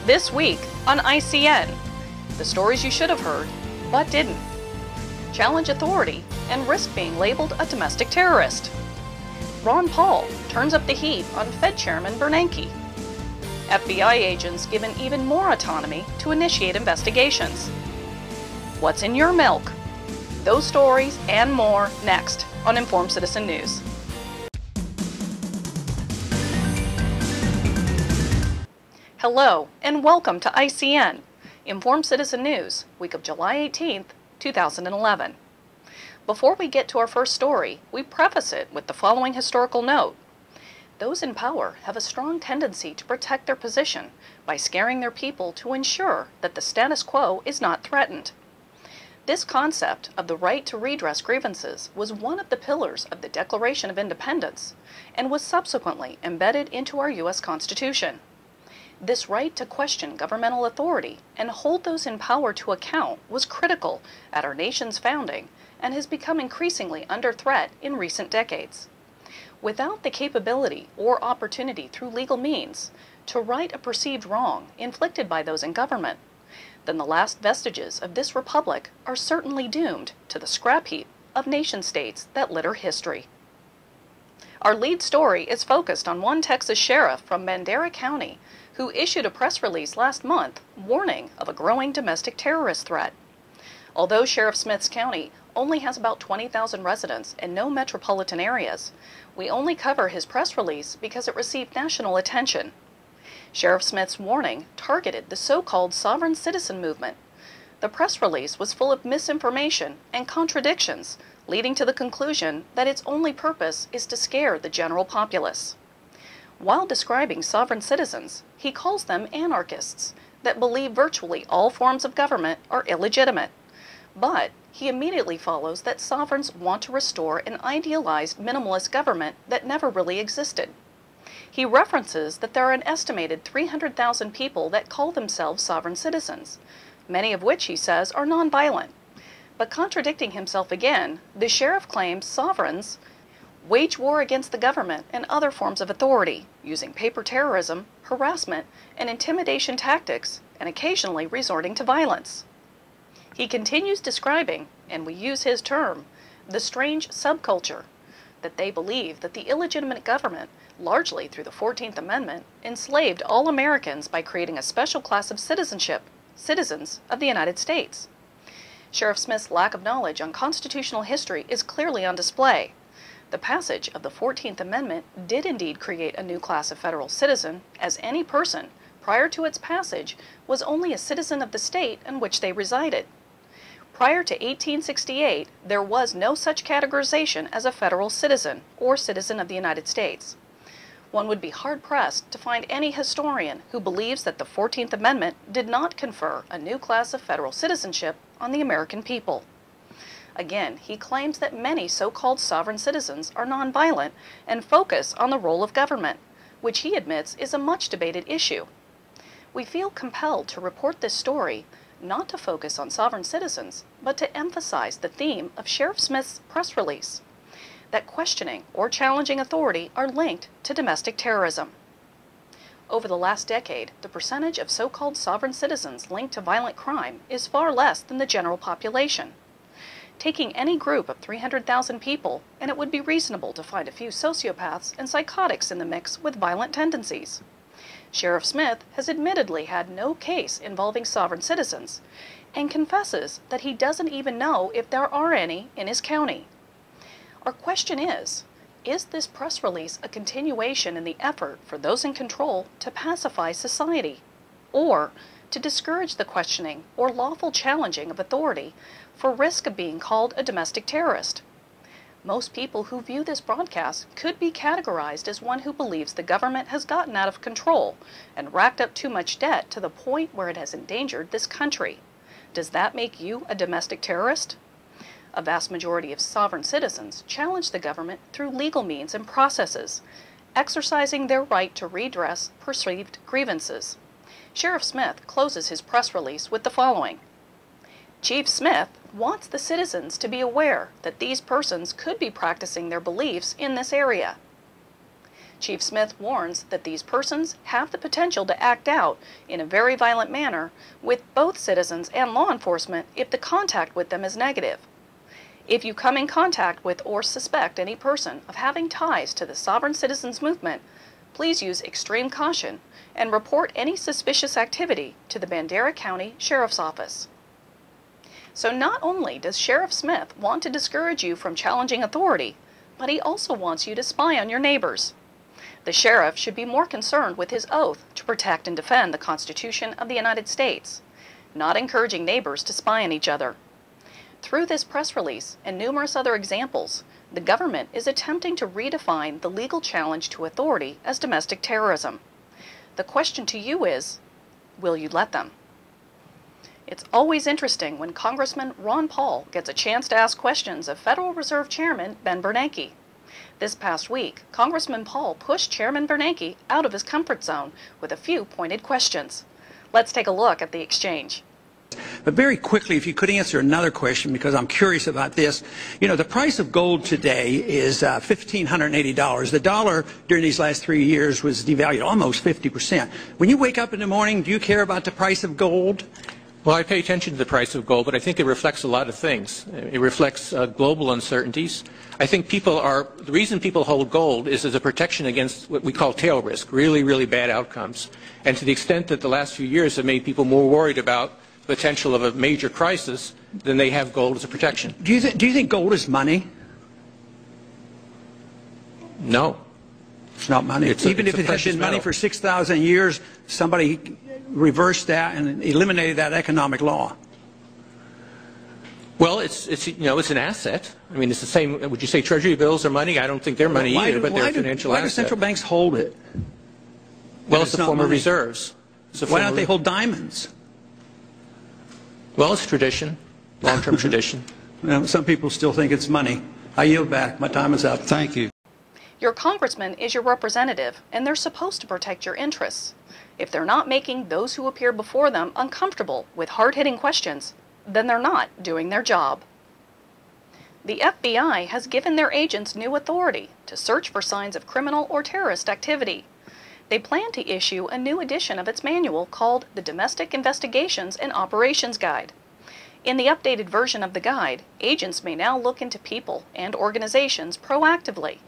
This week on ICN, the stories you should have heard, but didn't. Challenge authority and risk being labeled a domestic terrorist. Ron Paul turns up the heat on Fed Chairman Bernanke. FBI agents given even more autonomy to initiate investigations. What's in your milk? Those stories and more next on Informed Citizen News. Hello and welcome to ICN, Informed Citizen News, week of July 18th, 2011. Before we get to our first story, we preface it with the following historical note. Those in power have a strong tendency to protect their position by scaring their people to ensure that the status quo is not threatened. This concept of the right to redress grievances was one of the pillars of the Declaration of Independence and was subsequently embedded into our U.S. Constitution. This right to question governmental authority and hold those in power to account was critical at our nation's founding and has become increasingly under threat in recent decades. Without the capability or opportunity through legal means to right a perceived wrong inflicted by those in government, then the last vestiges of this republic are certainly doomed to the scrap heap of nation-states that litter history. Our lead story is focused on one Texas sheriff from Madera County who issued a press release last month warning of a growing domestic terrorist threat. Although Sheriff Smith's county only has about 20,000 residents and no metropolitan areas, we only cover his press release because it received national attention. Sheriff Smith's warning targeted the so-called sovereign citizen movement. The press release was full of misinformation and contradictions, leading to the conclusion that its only purpose is to scare the general populace. While describing sovereign citizens, he calls them anarchists that believe virtually all forms of government are illegitimate. But he immediately follows that sovereigns want to restore an idealized minimalist government that never really existed. He references that there are an estimated 300,000 people that call themselves sovereign citizens, many of which he says are nonviolent. But contradicting himself again, the sheriff claims sovereigns wage war against the government and other forms of authority, using paper terrorism, harassment, and intimidation tactics, and occasionally resorting to violence. He continues describing, and we use his term, the strange subculture, that they believe that the illegitimate government, largely through the 14th Amendment, enslaved all Americans by creating a special class of citizenship, citizens of the United States. Sheriff Smith's lack of knowledge on constitutional history is clearly on display. The passage of the 14th Amendment did indeed create a new class of federal citizen, as any person, prior to its passage, was only a citizen of the state in which they resided. Prior to 1868, there was no such categorization as a federal citizen or citizen of the United States. One would be hard-pressed to find any historian who believes that the 14th Amendment did not confer a new class of federal citizenship on the American people. Again, he claims that many so-called sovereign citizens are nonviolent and focus on the role of government, which he admits is a much-debated issue. We feel compelled to report this story not to focus on sovereign citizens, but to emphasize the theme of Sheriff Smith's press release, that questioning or challenging authority are linked to domestic terrorism. Over the last decade, the percentage of so-called sovereign citizens linked to violent crime is far less than the general population. Taking any group of 300,000 people, and it would be reasonable to find a few sociopaths and psychotics in the mix with violent tendencies. Sheriff Smith has admittedly had no case involving sovereign citizens, and confesses that he doesn't even know if there are any in his county. Our question is this press release a continuation in the effort for those in control to pacify society, or to discourage the questioning or lawful challenging of authority for risk of being called a domestic terrorist? Most people who view this broadcast could be categorized as one who believes the government has gotten out of control and racked up too much debt to the point where it has endangered this country. Does that make you a domestic terrorist? A vast majority of sovereign citizens challenge the government through legal means and processes, exercising their right to redress perceived grievances. Sheriff Smith closes his press release with the following. Chief Smith wants the citizens to be aware that these persons could be practicing their beliefs in this area. Chief Smith warns that these persons have the potential to act out in a very violent manner with both citizens and law enforcement if the contact with them is negative. If you come in contact with or suspect any person of having ties to the Sovereign Citizens Movement, please use extreme caution and report any suspicious activity to the Bandera County Sheriff's Office. So not only does Sheriff Smith want to discourage you from challenging authority, but he also wants you to spy on your neighbors. The sheriff should be more concerned with his oath to protect and defend the Constitution of the United States, not encouraging neighbors to spy on each other. Through this press release and numerous other examples, the government is attempting to redefine the legal challenge to authority as domestic terrorism. The question to you is, will you let them? It's always interesting when Congressman Ron Paul gets a chance to ask questions of Federal Reserve Chairman Ben Bernanke. This past week, Congressman Paul pushed Chairman Bernanke out of his comfort zone with a few pointed questions. Let's take a look at the exchange. But very quickly, if you could answer another question, because I'm curious about this. You know, the price of gold today is $1,580. The dollar during these last 3 years was devalued almost 50%. When you wake up in the morning, do you care about the price of gold? Well, I pay attention to the price of gold, but I think it reflects a lot of things. It reflects global uncertainties. I think the reason people hold gold is as a protection against what we call tail risk, really, really bad outcomes. And to the extent that the last few years have made people more worried about the potential of a major crisis, then they have gold as a protection. Do you think gold is money? No. It's not money. Even if it had been money for 6,000 years, somebody reversed that and eliminated that economic law. Well, it's an asset. I mean, it's the same. Would you say Treasury bills are money? I don't think they're money either, but they're a financial asset. Why do central banks hold it? Well, it's a form of reserves. Why don't they hold diamonds? Well, it's tradition, long-term tradition. Well, some people still think it's money. I yield back. My time is up. Thank you. Your congressman is your representative, and they're supposed to protect your interests. If they're not making those who appear before them uncomfortable with hard-hitting questions, then they're not doing their job. The FBI has given their agents new authority to search for signs of criminal or terrorist activity. They plan to issue a new edition of its manual called the Domestic Investigations and Operations Guide. In the updated version of the guide, agents may now look into people and organizations proactively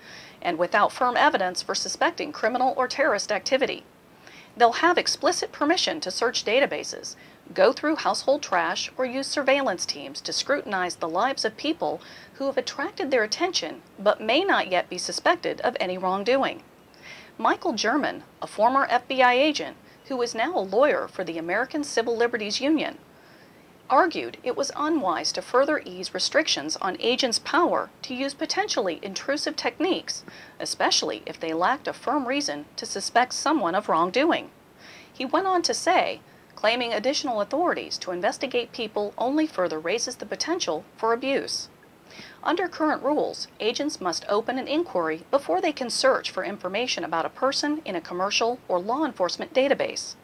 and without firm evidence for suspecting criminal or terrorist activity. They'll have explicit permission to search databases, go through household trash, or use surveillance teams to scrutinize the lives of people who have attracted their attention but may not yet be suspected of any wrongdoing. Michael German, a former FBI agent who is now a lawyer for the American Civil Liberties Union, argued it was unwise to further ease restrictions on agents' power to use potentially intrusive techniques, especially if they lacked a firm reason to suspect someone of wrongdoing. He went on to say, claiming additional authorities to investigate people only further raises the potential for abuse. Under current rules, agents must open an inquiry before they can search for information about a person in a commercial or law enforcement database.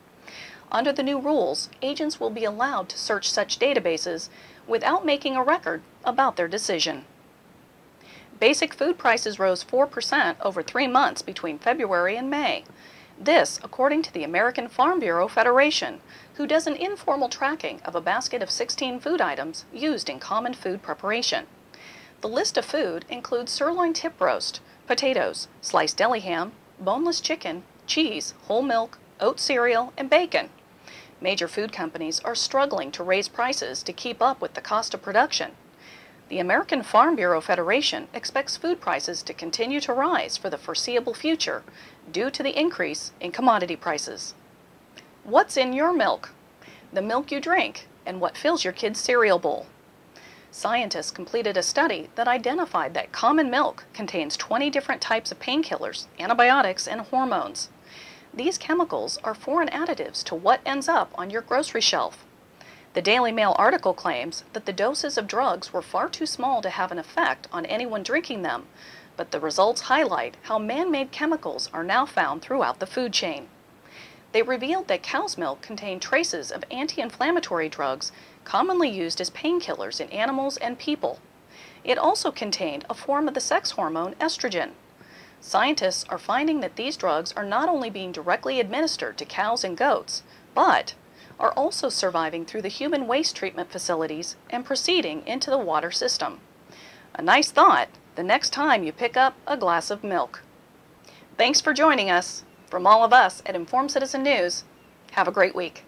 Under the new rules, agents will be allowed to search such databases without making a record about their decision. Basic food prices rose 4% over 3 months between February and May. This, according to the American Farm Bureau Federation, who does an informal tracking of a basket of 16 food items used in common food preparation. The list of food includes sirloin tip roast, potatoes, sliced deli ham, boneless chicken, cheese, whole milk, oat cereal, and bacon. Major food companies are struggling to raise prices to keep up with the cost of production. The American Farm Bureau Federation expects food prices to continue to rise for the foreseeable future due to the increase in commodity prices. What's in your milk? The milk you drink and what fills your kid's cereal bowl. Scientists completed a study that identified that common milk contains 20 different types of painkillers, antibiotics, and hormones. These chemicals are foreign additives to what ends up on your grocery shelf. The Daily Mail article claims that the doses of drugs were far too small to have an effect on anyone drinking them, but the results highlight how man-made chemicals are now found throughout the food chain. They revealed that cow's milk contained traces of anti-inflammatory drugs commonly used as painkillers in animals and people. It also contained a form of the sex hormone estrogen. Scientists are finding that these drugs are not only being directly administered to cows and goats, but are also surviving through the human waste treatment facilities and proceeding into the water system. A nice thought the next time you pick up a glass of milk. Thanks for joining us. From all of us at Informed Citizen News, have a great week.